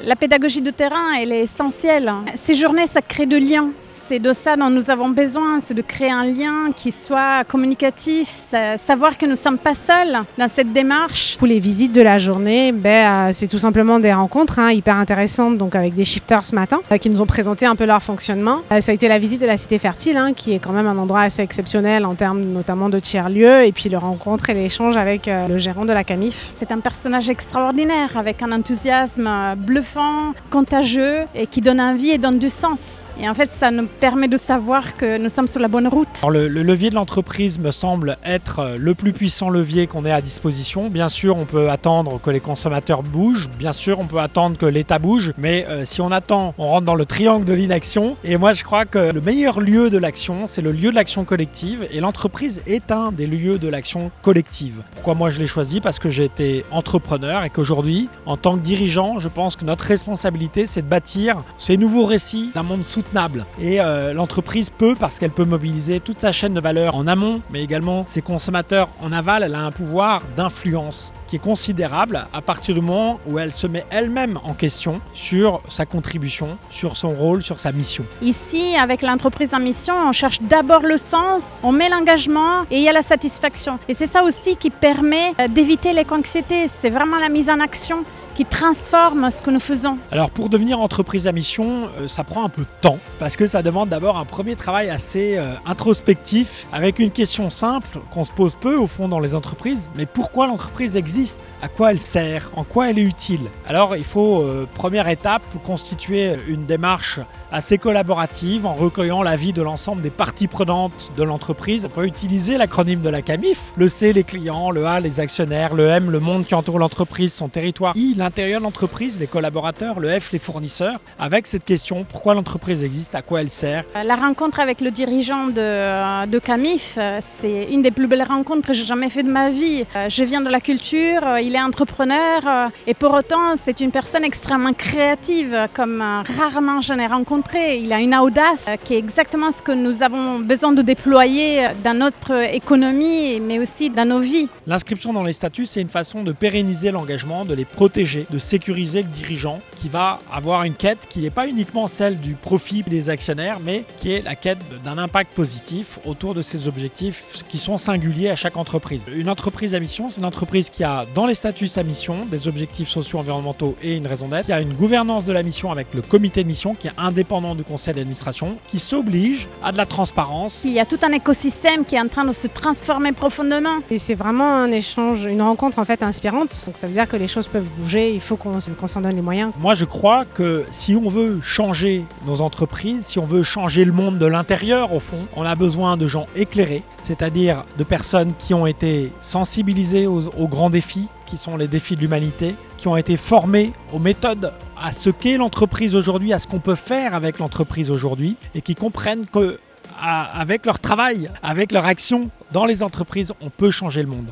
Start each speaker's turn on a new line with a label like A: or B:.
A: La pédagogie de terrain, elle est essentielle. Ces journées, ça crée de liens. C'est de ça dont nous avons besoin, c'est de créer un lien qui soit communicatif, savoir que nous ne sommes pas seuls dans cette démarche.
B: Pour les visites de la journée, c'est tout simplement des rencontres hyper intéressantes, donc avec des shifters ce matin, qui nous ont présenté un peu leur fonctionnement. Ça a été la visite de la Cité Fertile, qui est quand même un endroit assez exceptionnel en termes notamment de tiers-lieux, et puis le rencontre et l'échange avec le gérant de la CAMIF.
A: C'est un personnage extraordinaire, avec un enthousiasme bluffant, contagieux, et qui donne envie et donne du sens. Et en fait, ça nous permet de savoir que nous sommes sur la bonne route.
C: Alors, le levier de l'entreprise me semble être le plus puissant levier qu'on ait à disposition. Bien sûr, on peut attendre que les consommateurs bougent. Bien sûr, on peut attendre que l'État bouge. Mais si on attend, on rentre dans le triangle de l'inaction. Et moi, je crois que le meilleur lieu de l'action, c'est le lieu de l'action collective. Et l'entreprise est un des lieux de l'action collective. Pourquoi moi je l'ai choisi? Parce que j'ai été entrepreneur et qu'aujourd'hui, en tant que dirigeant, je pense que notre responsabilité, c'est de bâtir ces nouveaux récits d'un monde soutenable. Et l'entreprise peut, parce qu'elle peut mobiliser toute sa chaîne de valeur en amont, mais également ses consommateurs en aval, elle a un pouvoir d'influence qui est considérable à partir du moment où elle se met elle-même en question sur sa contribution, sur son rôle, sur sa mission.
A: Ici, avec l'entreprise en mission, on cherche d'abord le sens, on met l'engagement et il y a la satisfaction. Et c'est ça aussi qui permet d'éviter l'éco-anxiété, c'est vraiment la mise en action qui transforme ce que nous faisons.
C: Alors pour devenir entreprise à mission, ça prend un peu de temps parce que ça demande d'abord un premier travail assez introspectif avec une question simple qu'on se pose peu au fond dans les entreprises. Mais pourquoi l'entreprise existe? À quoi elle sert? En quoi elle est utile? Alors il faut, première étape, constituer une démarche assez collaborative en recueillant l'avis de l'ensemble des parties prenantes de l'entreprise. On peut utiliser l'acronyme de la CAMIF. Le C, les clients, le A, les actionnaires, le M, le monde qui entoure l'entreprise, son territoire, I, l'intérieur de l'entreprise, les collaborateurs, le F, les fournisseurs, avec cette question, pourquoi l'entreprise existe, à quoi elle sert?
A: La rencontre avec le dirigeant de CAMIF, c'est une des plus belles rencontres que j'ai jamais fait de ma vie. Je viens de la culture, il est entrepreneur et pour autant c'est une personne extrêmement créative comme rarement je n'ai rencontré. Il a une audace qui est exactement ce que nous avons besoin de déployer dans notre économie mais aussi dans nos vies.
C: L'inscription dans les statuts, c'est une façon de pérenniser l'engagement, de les protéger, de sécuriser le dirigeant qui va avoir une quête qui n'est pas uniquement celle du profit des actionnaires, mais qui est la quête d'un impact positif autour de ces objectifs qui sont singuliers à chaque entreprise. Une entreprise à mission, c'est une entreprise qui a dans les statuts sa mission, des objectifs socio-environnementaux et une raison d'être, qui a une gouvernance de la mission avec le comité de mission qui est indépendant du conseil d'administration, qui s'oblige à de la transparence.
A: Il y a tout un écosystème qui est en train de se transformer profondément.
B: Et c'est vraiment un échange, une rencontre en fait inspirante. Donc ça veut dire que les choses peuvent bouger, il faut qu'on s'en donne les moyens.
C: Moi je crois que si on veut changer nos entreprises, si on veut changer le monde de l'intérieur au fond, on a besoin de gens éclairés, c'est-à-dire de personnes qui ont été sensibilisées aux grands défis, qui sont les défis de l'humanité, qui ont été formées aux méthodes, à ce qu'est l'entreprise aujourd'hui, à ce qu'on peut faire avec l'entreprise aujourd'hui, et qui comprennent que avec leur travail, avec leur action dans les entreprises, on peut changer le monde.